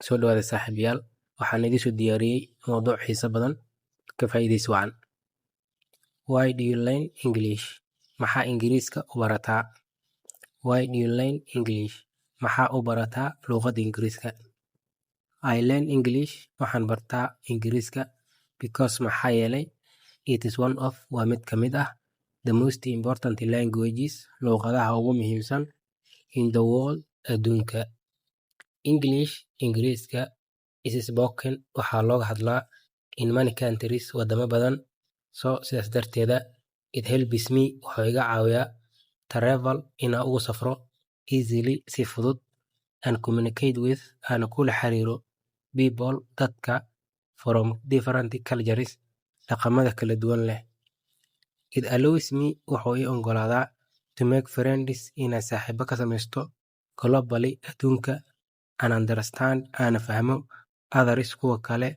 soo dhawaada saaxiibayaal. Waxaan idin soo diyaariyey mowduuc xiiso badan, ka faa'iidaysi wacan. Why do you learn English? Maxaa Ingiriiska u barataa? Why do you learn English? Maxaa u barataa luqadda Ingiriiska? I learn English. Waxaan bartaa Ingiriiska because maxaa yeelay it is one of waa mid ka mid ah the most important languages luqadaha ugu muhiimsan in the world adduunka. English Ingiriiska is spoken waxaa looga hadlaa in many countries wadamo badan, so sidaas darteeda it helps me wuxuu iga caawiyaa travel inaan ugu safro easily si fudud and communicate with aan kula xiriiro people dadka from different cultures dhaqamada kala duwan leh. It allows me wuxuu ii oggolaadaa to make friends inaan saaxiibo ka samaysto globally adduunka and understand aan fahmo others kuwa kale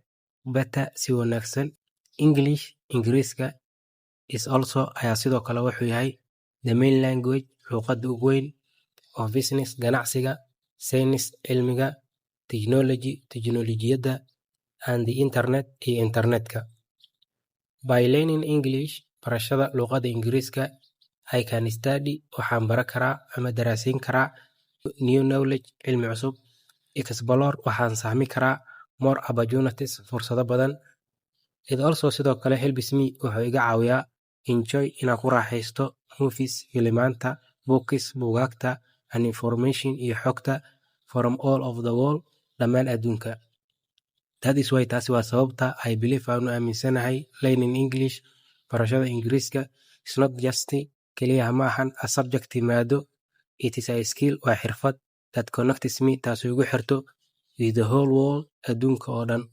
better si wanaagsan. English Ingiriiska is also ayaa sidoo kale wuxuu yahay the main language luqadda ugu weyn of business ganacsiga, science cilmiga, teknolojiyadda and the internet iyo internetka. By learning English barashada luqadda Ingiriiska I can study waxaan baran karaa ama daraasayn karaa new knowledge cilmi cusub, explore waxaan sahmi karaa more opportunities fursado badan. It also sidoo kale helps me wuxuu iga caawiyaa enjoy inaan ku raaxaysto movies filimaanta, books buugaagta and information iyo xogta from all of the world dhammaan adduunka. That is why taasi waa sababta I believe aanu aaminsanahay learning English barashada Ingiriiska is not just keliya ma ahan a subject maado, it is a skill waa xirfad that connects me taasoo igu xirto with the whole world adduunka oo dhan.